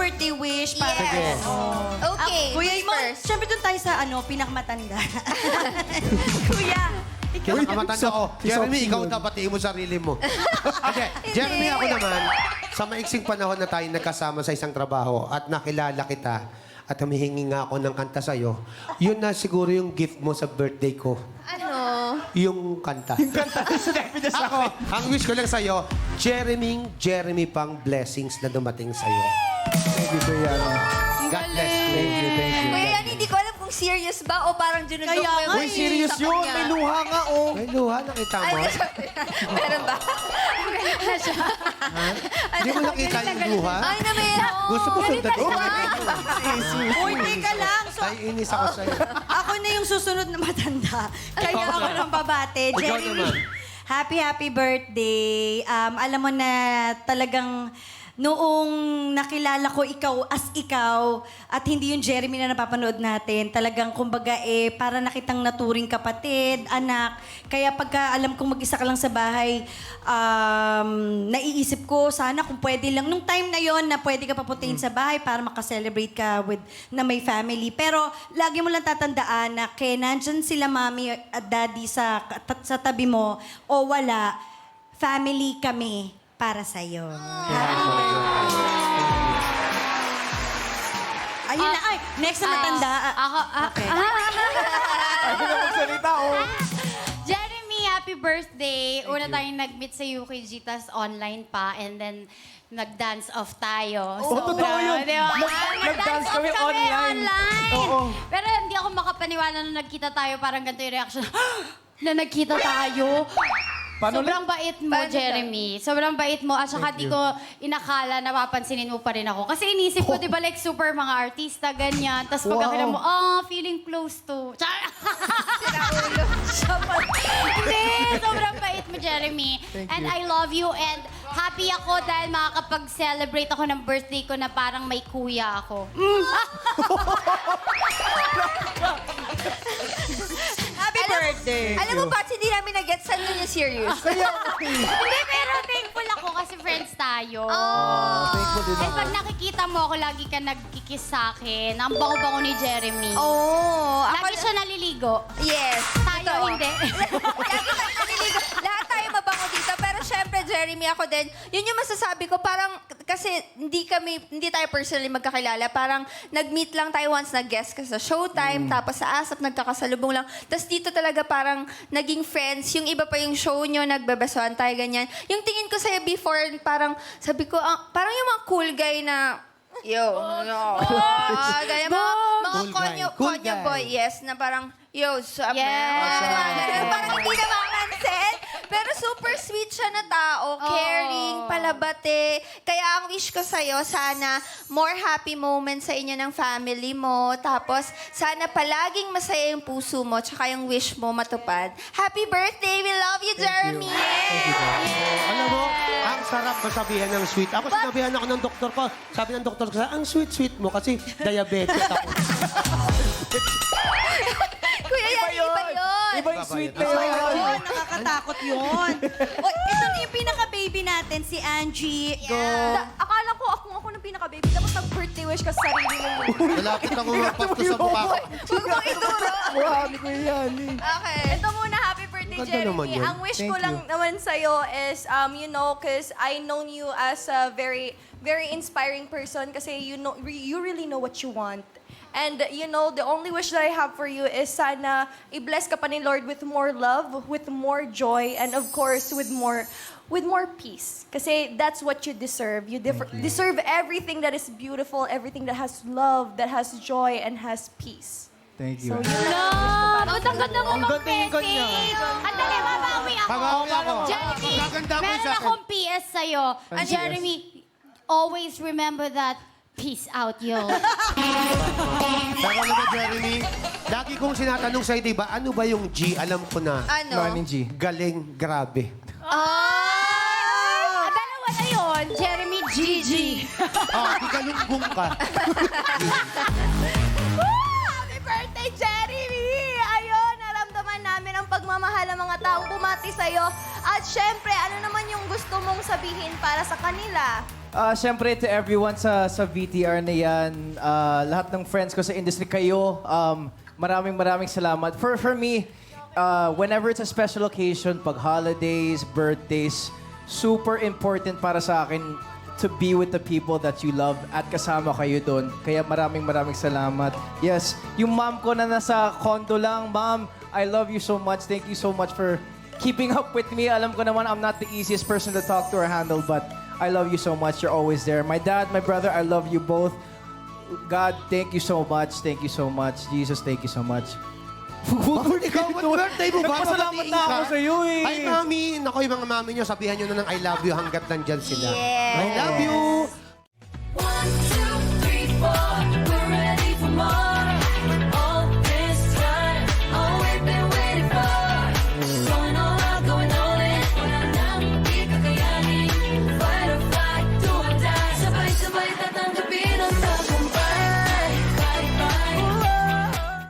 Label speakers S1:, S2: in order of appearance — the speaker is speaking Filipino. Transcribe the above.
S1: birthday wish para
S2: Yes. Okay,
S1: Kuya
S2: who's
S1: Mo,
S2: first?
S1: syempre doon tayo sa pinakamatanda. Kuya, ikaw.
S3: Pinakamatanda ko. Jeremy,
S4: Soft
S3: ikaw
S4: yun.
S3: dapat mo sarili mo. Okay, Jeremy, ako naman, sa maiksing panahon na tayo nagkasama sa isang trabaho at nakilala kita at humihingi nga ako ng kanta sa'yo, yun na siguro yung gift mo sa birthday ko.
S2: Ano?
S3: Yung kanta. Ako, ang wish ko lang sa'yo, Jeremy pang blessings na dumating sa'yo.
S4: Thank you, Kuya.
S3: God bless you.
S4: Thank you, thank you.
S2: Kuya yan, hindi ko alam kung serious ba o parang junudok
S1: Kaya
S2: mo yung
S1: nga
S4: Uy,
S1: eh.
S4: serious
S2: sa
S4: yun.
S2: kanya.
S4: May luha nga, oh.
S3: May luha, nakita mo?
S2: Ay, meron ba?
S3: Hindi mo nakita yung luha?
S2: Ay, na meron.
S3: Gusto ko sundan ko.
S1: Uy, teka lang. So,
S3: Ay, inis ako sa'yo.
S1: ako na yung susunod na matanda. Kaya ako nang babate.
S3: Ikaw
S1: Jeremy,
S3: naman.
S1: happy birthday. Alam mo na talagang noong nakilala ko ikaw as ikaw at hindi yung Jeremy na napapanood natin, talagang kumbaga para nakitang naturing kapatid, anak. Kaya pagka alam kong mag-isa ka lang sa bahay, naiisip ko sana kung pwede lang, nung time na yon na pwede ka papuntahin sa bahay para makaselebrate ka na may family. Pero lagi mo lang tatandaan na nandyan sila mami at daddy sa tabi mo o wala, family kami para sa'yo. Ayun na, ay, next na matanda. Okay.
S4: Ano na magsalita, oh.
S5: Jeremy, happy birthday. Una tayong nag-meet sa UKG, tas online pa, and then nag-dance off tayo.
S4: Oh, totoo yun.
S5: Di ba?
S4: Nag-dance
S5: off
S4: kami online. Oo.
S5: Pero hindi ako makapaniwala nung nagkita tayo, parang ganito yung reaction. Na nagkita tayo.
S4: Paano
S5: Sobrang bait mo,
S2: Paano
S5: Jeremy. Sobrang bait mo. At saka di ko inakala na papansinin mo pa rin ako. Kasi inisip ko, di ba, like super mga artista, ganyan. Tapos pag
S4: Wow.
S5: mo, feeling close to. Char! Hindi, sobrang bait mo, Jeremy. And I love you and happy ako dahil makakapag-celebrate ako ng birthday ko na parang may kuya ako.
S1: Happy birthday!
S2: Alam mo, Pats, hindi namin nag-get saan yun yung serious.
S5: Hindi, pero thankful ako kasi friends tayo.
S4: Thankful din
S5: Eh,
S4: ako.
S5: pag nakikita mo ako, lagi ka nagkikis sa akin. Ang bango-bango ni Jeremy.
S2: Oh,
S5: Lagi siya naliligo.
S2: Yes.
S5: Tayo,
S2: Totoo.
S5: hindi.
S2: Lagi tayo naliligo. Lahat tayo mabango dito. Pero syempre, Jeremy, ako din, yun yung masasabi ko, parang, kasi hindi tayo personally magkakilala. Parang, nag-meet lang tayo once, nag-guest ka sa Showtime, tapos sa ASAP, nagkakasalubong lang. Tapos dito talaga parang, naging friends. Yung iba pa yung show nyo, nagbebesoan tayo, ganyan. Yung tingin ko sa'yo before, parang, sabi ko, parang yung mga cool guy na, ganyan, mga
S3: Cool guy. Cool
S2: konyo
S3: guy.
S2: boy, yes, na parang, sup, man?
S5: Yes.
S2: Parang hindi na makansin. Pero super sweet siya na tao. Caring, palabate. Kaya ang wish ko sa'yo, sana more happy moments sa inyo ng family mo. Tapos, sana palaging masaya yung puso mo tsaka yung wish mo matupad. Happy birthday! We love you, Jeremy!
S3: Alam mo, ang sarap masabihan ng sweet. Ako sinabihan ako ng doktor ko. Sabi ng doktor ko, ang sweet-sweet mo kasi diabetic ako.
S2: Kuya, yan, iba yun!
S4: Iba yung sweet na
S1: Oh,
S4: yun.
S1: nakakatakot yun. Ito na yung pinaka-baby natin, si Angie. Go.
S2: Akala ko ako ng pinaka-baby. Tapos nag-birthday wish ka sa sarili mo.
S3: Malapit ako mapasto sa mukha ko.
S2: Huwag mong ituro.
S4: Wow, ni Kuya yan, eh.
S2: Okay.
S6: Ito muna, happy birthday,
S3: Ganda naman
S6: Jeremy.
S3: yun.
S6: Ang wish ko
S4: Thank
S6: lang
S4: you.
S6: naman sa'yo is, because I known you as a very, very inspiring person kasi you really know what you want. And, the only wish that I have for you is sana i-bless ka pa ni Lord with more love, with more joy, and of course, with more peace. Kasi that's what you deserve. You deserve everything that is beautiful, everything that has love, that has joy, and has peace.
S4: Thank you.
S5: Love! Ang ganda mo
S4: Ang ganda yung kanya.
S5: Ang dali, mabawi ako.
S3: Pagawi ako.
S5: Jeremy,
S3: Gaganda ko
S5: meron
S3: sa akin.
S5: akong PS sa'yo.
S4: Ano
S5: Jeremy, always remember that. Peace out, yo.
S3: Saka naman, Jeremy, lagi kong sinatanong sa'yo, di ba, ano ba yung G? Alam ko na.
S2: Ano?
S4: Morning, G.
S3: Galing, grabe.
S5: Dalawa na yun, Jeremy Gigi.
S3: Di kalunggong ka.
S6: Happy birthday, Jeremy! Ayun, naramdaman namin ang pagmamahal ng mga taong bumati sa'yo. At syempre, ano naman yung gusto mong sabihin para sa kanila?
S4: Siyempre to everyone sa VTR na yan, lahat ng friends ko sa industry, kayo, maraming salamat. For me, whenever it's a special occasion, pag holidays, birthdays, super important para sa akin to be with the people that you love at kasama kayo doon. Kaya maraming salamat. Yes, yung mom ko na nasa condo lang, Mom, I love you so much. Thank you so much for keeping up with me. Alam ko naman I'm not the easiest person to talk to or handle, but I love you so much. You're always there. My dad, my brother, I love you both. God, thank you so much. Thank you so much. Jesus, thank you so much.
S3: Ikaw, birthday mo ba?
S4: Nagpasalamat na ako
S3: Babatiin ka?
S4: sa'yo eh.
S3: Ay, mami. Naku, yung mga mami nyo, sabihan nyo na ng I love you hanggat nandyan sila.
S2: Yes.
S3: I love you.